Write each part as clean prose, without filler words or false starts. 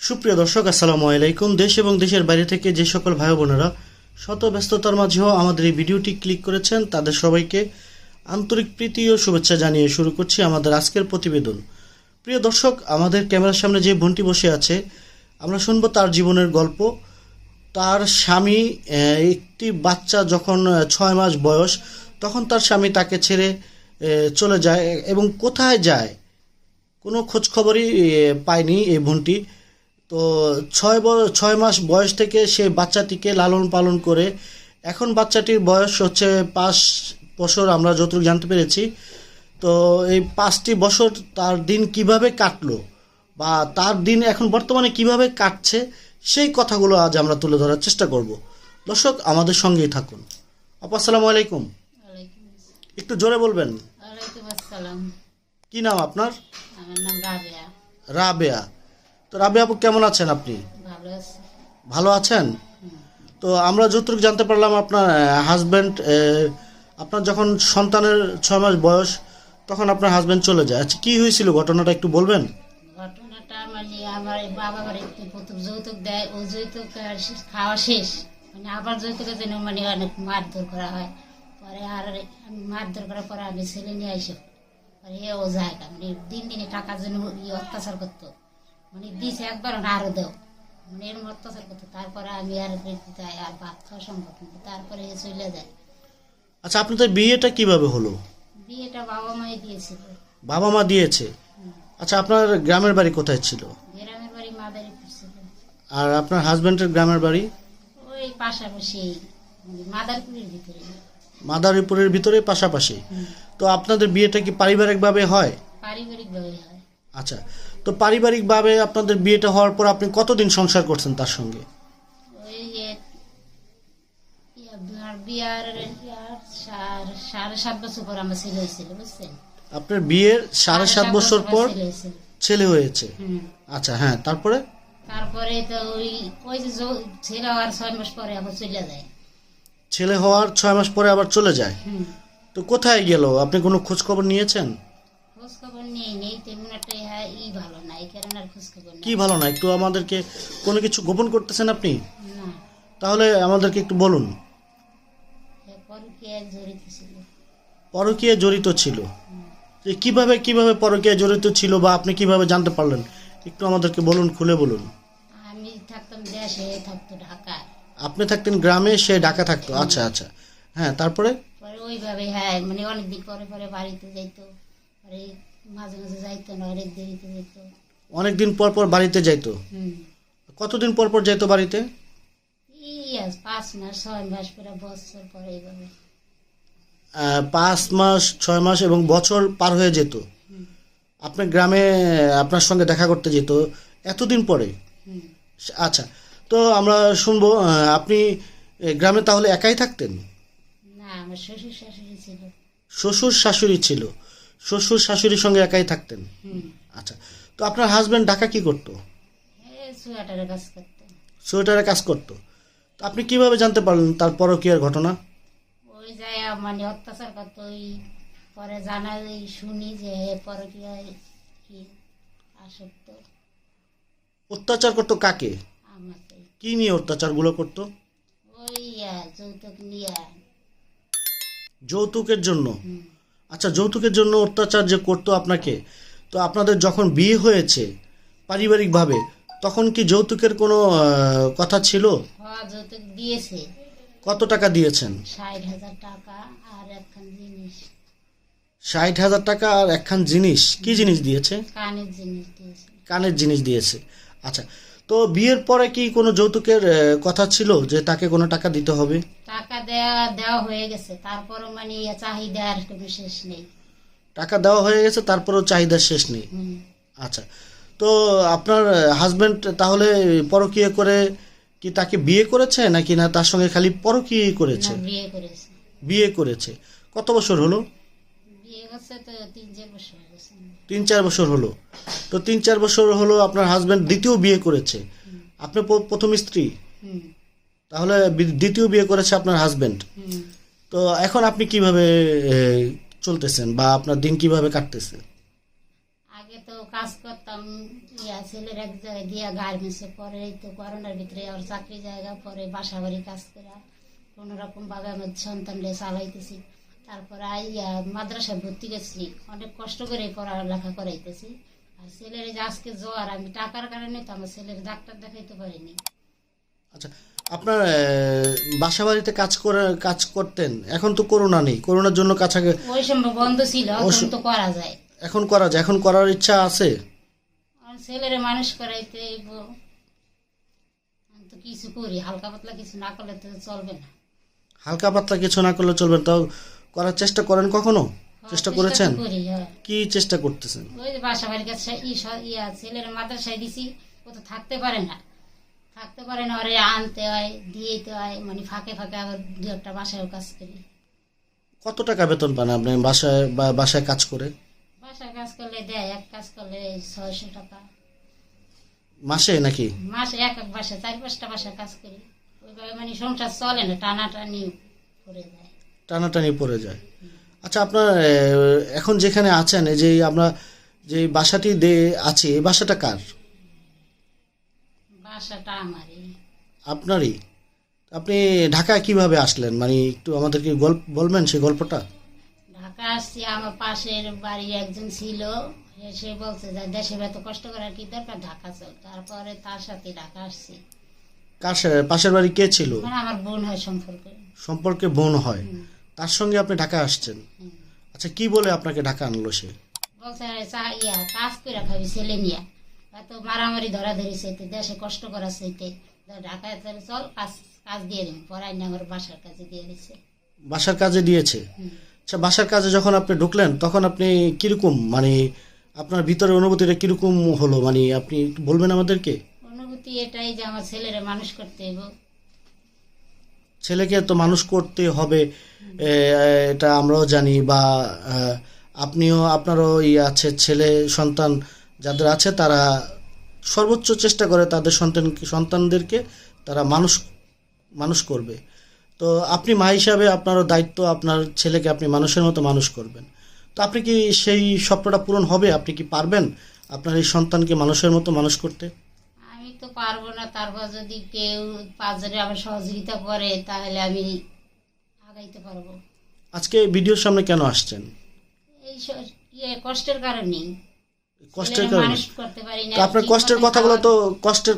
সুপ্রিয় দর্শক, আসসালামু আলাইকুম। দেশ এবং দেশের বাইরে থেকে যে সকল ভাই বোনেরা শত ব্যস্ততার মাঝেও আমাদের এই ভিডিওটি ক্লিক করেছেন, তাদের সবাইকে আন্তরিক প্রীতি ও শুভেচ্ছা জানিয়ে শুরু করছি আমাদের আজকের প্রতিবেদন। প্রিয় দর্শক, আমাদের ক্যামেরার সামনে যে বোনটি বসে আছে, আমরা শুনবো তার জীবনের গল্প। তার স্বামী একটি বাচ্চা যখন 6 মাস বয়স, তখন তার স্বামী তাকে ছেড়ে চলে যায় এবং কোথায় যায় কোনো খোঁজখবরই পায়নি এই বোনটি। তো 6 মাস বয়স থেকে সে বাচ্চাটিকে লালন পালন করে এখন বাচ্চাটির বয়স হচ্ছে 5 বছর, আমরা যতটুকু জানতে পেরেছি। তো এই 5টি বছর তার দিন কিভাবে কাটলো বা তার দিন এখন বর্তমানে কিভাবে কাটছে, সেই কথাগুলো আজ আমরা তুলে ধরার চেষ্টা করব। দর্শক, আমাদের সঙ্গেই থাকুন। আপু, আসসালামু আলাইকুম। ওয়ালাইকুম আসসালাম। একটু জোরে বলবেন। ওয়ালাইকুম আসসালাম। কি নাম আপনার? আমার নাম রাবেয়া। রাবেয়া। তো রাবেয়া আপু, কেমন আছেন আপনি? ভালো আছি। ভালো আছেন? তো আমরা যতটুকু জানতে পারলাম, আপনার হাজব্যান্ড, আপনার যখন সন্তানের 6 মাস বয়স তখন আপনার হাজব্যান্ড চলে যায়। আচ্ছা, কি হয়েছিল ঘটনাটা একটু বলবেন? ঘটনাটা মানে আমার এই বাবা বাড়িতে প্রথম যৌতুক দেয়, ওই যৌতুক খাওয়া শেষ, মানে আবার যৌতুকের জন্য মানে অনেক মারধর করা হয়। পরে আর আমি মারধর করার পরে আমি ছেলে নিয়ে আসি, পরে ও যায় না, মানে দিন দিনে টাকার জন্য অত্যাচার করতো, মানে দিছে একবার আরো দেও, মানে এরকম অত্যাচার করতো। তারপরে আমি আর যাই, আর ভাত খাওয়া সম্ভব না, তারপরে এ চলে যায়। আচ্ছা, আপনাদের বিয়েটা কিভাবে হলো? বিয়েটা বাবা মাই দিয়েছিল। বাবা মা দিয়েছে। আচ্ছা, আপনার গ্রামের বাড়ি কোথায় ছিল? গ্রামের বাড়ি মাদারীপুর ছিল। আর আপনার হাজব্যান্ডের গ্রামের বাড়ি? ওই পাশাপাশি, মানে মাদারীপুরের ভিতরে। মাদারীপুরের ভিতরে পাশাপাশি। তো আপনাদের বিয়েটা কি পারিবারিকভাবে হয়? পারিবারিক ভাবে হয়। আচ্ছা, তো পারিবারিকভাবে আপনাদের বিয়েটা হওয়ার পর আপনি কতদিন সংসার করছেন তার সঙ্গে? ওই বিয়ার 7.5 বছর পর আমার ছেলে হয়েছিল, বুঝছেন? আপনার বিয়ের 7.5 বছর পর ছেলে হয়েছিল। ছেলে হয়েছে। আচ্ছা, হ্যাঁ, তারপরে? তারপরে তো ওই ওই যে ছেলে হওয়ার 6 মাস পরে আবার চলে যায়। ছেলে হওয়ার 6 মাস পরে আবার চলে যায়। হুম। তো কোথায় গেল? আপনি কোনো খোঁজ খবর নিয়েছেন? খোঁজ খবর নিয়ে নেই, তেমন একটা ভালো না, এই কারণে আর খোঁজ খবর কি নেই। ভালো না? একটু আমাদেরকে কোনো কিছু গোপন করতেছেন আপনি? না, তাহলে আমাদেরকে একটু বলুন। পরকীয়ায় জড়িত ছিল। পরকীয়ায় জড়িত ছিল? যে কিভাবে পরকীয়ায় জড়িত ছিল বা আপনি কিভাবে জানতে পারলেন, একটু আমাদেরকে বলুন, খুলে বলুন। আমি থাকতাম দেশে, থাকতো ঢাকায়। আপনি থাকতেন গ্রামে, সে ঢাকা থাকতো। আচ্ছা আচ্ছা, হ্যাঁ, তারপরে? পরে ওইভাবে, হ্যাঁ, মানে অনেকদিন পরে পরে বাড়িতে যাইতো, পরে মাঝে মাঝে যাইতো না, অনেক দেরিতে যাইতো। অনেকদিন পর পর বাড়িতে যাইতো? হুম। কতদিন পর পর যাইতো বাড়িতে? 5 মাস 6 মাস পরে বছর পরে এইভাবে। 5 মাস 6 মাস এবং বছর পার হয়ে যেত। হুম। আপনার গ্রামে আপনার সঙ্গে দেখা করতে যেত এতদিন পরে? হুম। আচ্ছা, তো আমরা শুনবো, আপনি গ্রামে তাহলে একাই থাকতেন? না, আমার শ্বশুর শাশুড়ি ছিল। শ্বশুর শাশুড়ি ছিল? শ্বশুর শাশুড়ির সঙ্গে একাই থাকতেন। হুম। আচ্ছা, তো আপনার হাজব্যান্ড ঢাকা কি করতো? সোয়েটারের কাজ করতো। সোয়েটারে কাজ করতো। তো আপনি কিভাবে জানতে পারলেন তার পরকীয়ার ঘটনা? ওই যায় মানে অত্যাচার করতো, ওই পরে জানাই শুনি যে পরকীয়ায় কি আসক্ত। অত্যাচার করতো কাকে? আমাকে। কি নিয়ে অত্যাচারগুলো করতো? ওই যৌতুক নিয়ে। যৌতুকের জন্য? হুম। আচ্ছা, যৌতুকের জন্য অত্যাচার যে করতো আপনাকে, তো আপনাদের যখন বিয়ে হয়েছে পারিবারিকভাবে, তখন কি যৌতুকের কোনো কথা ছিল? হওয়া যৌতুক দিয়েছে। কত টাকা দিয়েছেন? 60,000 টাকা আর একখান জিনিস। 60,000 টাকা আর একখান জিনিস? কি জিনিস দিয়েছে? কানের জিনিস দিয়েছে। কানের জিনিস দিয়েছে। আচ্ছা, তো বিয়ের পরে কি কোনো যৌতুকের কথা ছিল যে তাকে কোনো টাকা দিতে হবে? টাকা দেওয়া হয়ে গেছে, তারপরও মানে চাহিদার কোনো শেষ নেই। টাকা দেওয়া হয়ে গেছে, তারপরেও চাহিদা শেষ নেই। হুম। আচ্ছা, তো আপনার হাজব্যান্ড তাহলে পরকীয়া করে কি তাকে বিয়ে করেছে নাকি না তার সঙ্গে খালি পরকীয়াই না, করেছে? বিয়ে করেছে। বিয়ে করেছে। কত বছর হলো? বিয়ে করছে তো 3-4 বছর হয়ে গেছে। 3-4 বছর হলো। তো 3-4 বছর হলো আপনার হাজব্যান্ড দ্বিতীয় বিয়ে করেছে। আপনি প্রথম স্ত্রী, হুম। তাহলে দ্বিতীয় বিয়ে করেছে আপনার হাজব্যান্ড। হুম। তো এখন আপনি কিভাবে চলতেছেন বা আপনার দিন কিভাবে কাটতেছে? আগে তো কাজ করতাম ছেলের এক জায়গায় দিয়া গার্মেন্টসে, পরে এই তো করোনার ভিতরে আর চাকরি জায়গা, পরে বাসা বাড়ি কাজ করে কোনো রকম ভাবে আমার সন্তানরে চালাইতেছি। তারপরে মাদ্রাসায় ভর্তি করছি, অনেক কষ্ট করে পড়ালেখা করাইতেছি। আর ছেলের যে আজকে জ্বর, আমি টাকার কারণে তো আমার ছেলের ডাক্তার দেখাইতে পারিনি। আচ্ছা, আপনার বাসা বাড়িতে কাজ করতেন, এখন তো করোনা নেই, করোনার জন্য ওই সময় বন্ধ ছিল, এখন তো করা যায়। এখন করা যায়, এখন করার ইচ্ছা আছে? আমার ছেলের মানুষ করাইতে আমি তো কিছু করি, হালকা পাতলা কিছু না করলে তো চলবে না। হালকা পাতলা কিছু না করলে চলবে, তাও করার চেষ্টা করেন কখনো? চেষ্টা করেছেন? করি, হ্যাঁ। কি চেষ্টা করতেছেন? ওই যে বাসা বাড়ির কাছে ছেলের মাদ্রাসায় দিছি, ও তো থাকতে পারে না, ওরে আনতে হয়, দিয়েতে হয়, মানে ফাঁকে ফাঁকে আবার দু একটা বাসায়ও কাজ করি। কত টাকা বেতন পান আপনি বাসায় কাজ করে? বাসায় কাজ করলে দেয়, এক কাজ করলে 600 টাকা মাসে নাকি? মাসে। এক বাসায় 4-5টা বাসায় কাজ করি, ওইভাবে মানে সংসার চলে না, টানাটানি পড়ে যায়। টানাটানি পড়ে যায়। আচ্ছা, আপনার এখন যেখানে আছেন, এই যে আমরা যে বাসাটি আছি, এই বাসাটা কার? বাসাটা আমারই। আপনারই? আপনি ঢাকায় কিভাবে আসলেন, মানে একটু আমাদেরকে বলবেন সেই গল্পটা? ঢাকা আসছি, আমার পাশের বাড়ি একজন ছিল, সে বলছে যে দেশে এত কষ্ট করার কি দরকার, ঢাকা চল। তারপরে তার সাথে ঢাকা আসছি। পাশের বাড়ি কে ছিল? মানে আমার বোন হয় সম্পর্কে বোন হয়, তার সঙ্গে আপনি ঢাকা আসছেন। আচ্ছা, কি বলে আপনাকে ঢাকা আনলো সে? বলছে কাজ করে খাবি ছেলে নিয়ে, এত মারামারি ধরাধরি চাইতে, দেশে কষ্ট করা চাইতে, ঢাকায় চল কাজ দিয়ে দিন। পরে আমার বাসার কাজে দিয়ে দিচ্ছে। বাসার কাজে দিয়েছে? আচ্ছা, বাসার কাজে যখন আপনি ঢুকলেন, তখন আপনি কিরকম, মানে আপনার ভিতরে অনুভূতিটা কিরকম হলো, মানে আপনি একটু বলবেন আমাদেরকে? অনুভূতি এটাই যে আমার ছেলেরে মানুষ করতে হবে। ছেলেকে তো মানুষ করতে হবে, এটা আমরাও জানি, বা আপনারও আছে, ছেলে সন্তান যাদের আছে তারা সর্বোচ্চ চেষ্টা করে তাদের সন্তানদেরকে তারা মানুষ করবে। তো আপনি মা হিসাবে আপনারও দায়িত্ব, আপনার ছেলেকে আপনি মানুষের মতো মানুষ করবেন। তো আপনি কি সেই স্বপ্নটা পূরণ হবে? আপনি কি পারবেন আপনার এই সন্তানকে মানুষের মতো মানুষ করতে? আমি তো পারবো না, তারপর যদি কেউ 5 জনে আমার সহযোগিতা করে তাহলে আমি আগাইতে পারবো। আজকে ভিডিওর সামনে কেন আসছেন? এই কষ্টের কারণেই। কষ্টের কারণে? মানুষ করতে পারি না। তো আপনার কষ্টের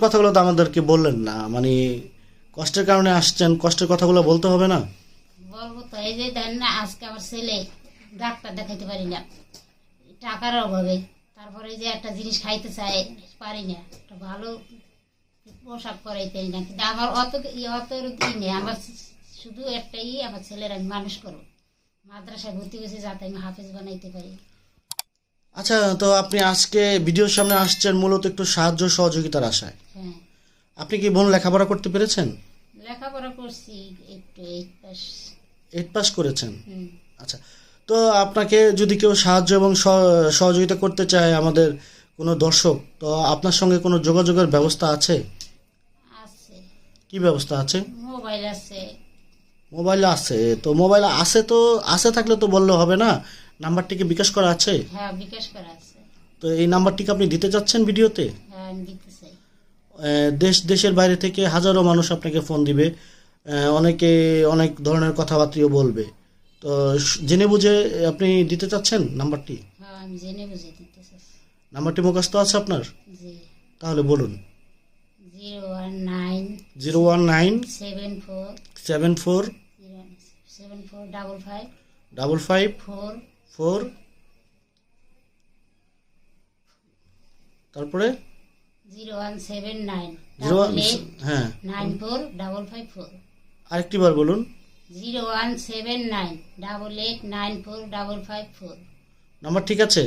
কথাগুলো তো আমাদেরকে বললেন না, মানে কষ্টের কারণে আসছেন, কষ্টের কথাগুলো বলতে হবে না? বলবো তো, এই যে দেন না, আজকে আমার ছেলে ডাক্তার দেখাইতে পারি না টাকার অভাবে। তারপরে যে একটা জিনিস খাইতে চাই, পারি না, একটা ভালো পোশাক পরাইতে পারি না। কিন্তু আমার অত নেই, আমার শুধু একটাই, আমার ছেলের আমি মানুষ করবো, মাদ্রাসায় ভর্তি হয়েছে যাতে আমি হাফেজ বানাইতে পারি। আচ্ছা, তো আপনি আজকে ভিডিওর সামনে আসছেন মূলত একটু সাহায্য সহযোগিতার আশায়। হ্যাঁ। আপনি কি বোন লেখাপড়া করতে পেরেছেন? লেখাপড়া করছি একটু, 8 পাস করেছেন? আচ্ছা, তো আপনাকে যদি কেউ সাহায্য এবং সহযোগিতা করতে চায়, আমাদের কোনো দর্শক, তো আপনার সঙ্গে কোনো যোগাযোগের ব্যবস্থা আছে? আছে। কি ব্যবস্থা আছে? মোবাইল আছে। মোবাইল আছে? তো মোবাইল আছে থাকলে তো বললে হবে না, নাম্বারটি কি বিকাশ করা আছে? হ্যাঁ, বিকাশ করা আছে। তো এই নাম্বারটিকে আপনি দিতে চাচ্ছেন ভিডিওতে? হ্যাঁ, আমি দিতে চাই। দেশের বাইরে থেকে হাজারো মানুষ আপনাকে ফোন দিবে, অনেকে অনেক ধরনের কথাবার্তাও বলবে। তো জেনে বুঝে আপনি দিতে চাচ্ছেন নাম্বারটি? হ্যাঁ, আমি জেনে বুঝে দিতে চাই। নাম্বারটি মুখস্থ আছে আপনার? জি। তাহলে বলুন। 019 74 74 55 55 4 4, তারপরে 0179 হ্যাঁ 94 554। আরেকটি বার বলুন। 0179 8894 554। নাম্বার ঠিক আছে?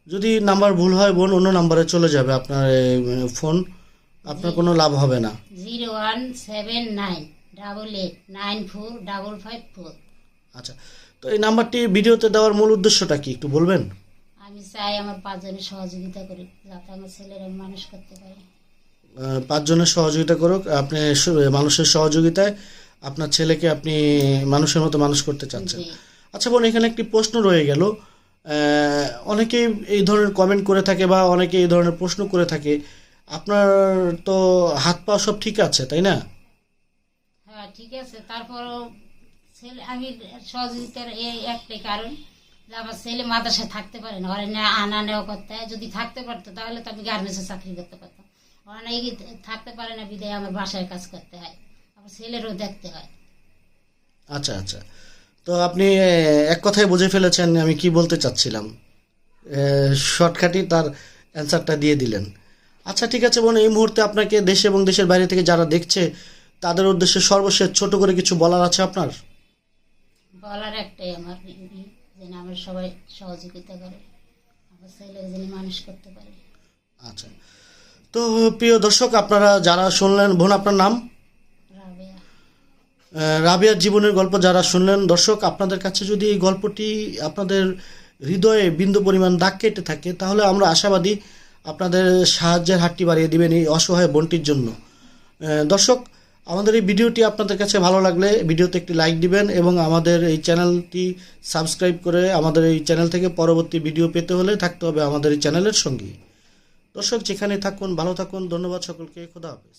যদি নাম্বার ভুল হয় বোন, অন্য নাম্বারে চলে যাবে আপনার ফোন, আপনার কোনো লাভ হবে না। 0179 8894 554। আচ্ছা, তো এই নাম্বারটি ভিডিওতে দেওয়ার মূল উদ্দেশ্যটা কি একটু বলবেন? আমি চাই আমার 5 জনের সহযোগিতা করি, যাতে আমার ছেলের আমি মানুষ করতে পারি। 5 জনের সহযোগিতা করুক, আপনি মানুষের সহযোগিতায় আপনার ছেলেকে আপনি মানুষের মতো মানুষ করতে চাচ্ছেন। আচ্ছা বোন, এখানে একটি প্রশ্ন রয়ে গেল, অনেকেই এই ধরনের কমেন্ট করে থাকে বা অনেকে এই ধরনের প্রশ্ন করে থাকে। আপনার তো হাত পা সব ঠিক আছে, তাই না? হ্যাঁ ঠিক আছে, তারপরও ছেলে আমি সহযোগিতার এই একটাই কারণ যে আমার ছেলে মাদ্রাসায় থাকতে পারে না, ওরা না আনা নেওয়া করতে হয়। যদি থাকতে পারতো তাহলে তো আমি গার্মেন্টসে চাকরি করতে পারতাম। ওরা না থাকতে পারে না, বিদায় আমার বাসায় কাজ করতে হয়, আমার ছেলেরও দেখতে হয়। আচ্ছা আচ্ছা। তো আপনি এক কথায় বুঝে ফেলেছেন আমি কি বলতে চাচ্ছিলাম। শর্টকাটই তার অ্যান্সারটা দিয়ে দিলেন। আচ্ছা ঠিক আছে বোন, এই মুহূর্তে আপনাকে দেশ এবং দেশের বাইরে থেকে যারা দেখছে তাদের উদ্দেশ্যে সর্বশেষ ছোট করে কিছু বলার আছে আপনার? বলার একটাই আমার যেন আমার সবাই সহযোগিতা করে, আমার ছেলে যেন মানুষ করতে পারে। আচ্ছা। তো প্রিয় দর্শক, আপনারা যারা শুনলেন, বোন আপনার নাম? রাবেয়া। রাবিয়ার জীবনের গল্প যারা শুনলেন, দর্শক আপনাদের কাছে যদি এই গল্পটি আপনাদের হৃদয়ে বিন্দু পরিমাণ দাগ কেটে থাকে তাহলে আমরা আশাবাদী আপনাদের সাহায্যের হাতটি বাড়িয়ে দিবেন এই অসহায় বোনটির জন্য। দর্শক, আমাদের এই ভিডিওটি আপনাদের কাছে ভালো লাগলে ভিডিওতে একটি লাইক দিবেন এবং আমাদের এই চ্যানেলটি সাবস্ক্রাইব করে আমাদের এই চ্যানেল থেকে পরবর্তী ভিডিও পেতে হলে থাকতে হবে আমাদের এই চ্যানেলের সঙ্গেই। দর্শক যেখানে থাকুন ভালো থাকুন, ধন্যবাদ সকলকে, খোদা হাফেজ।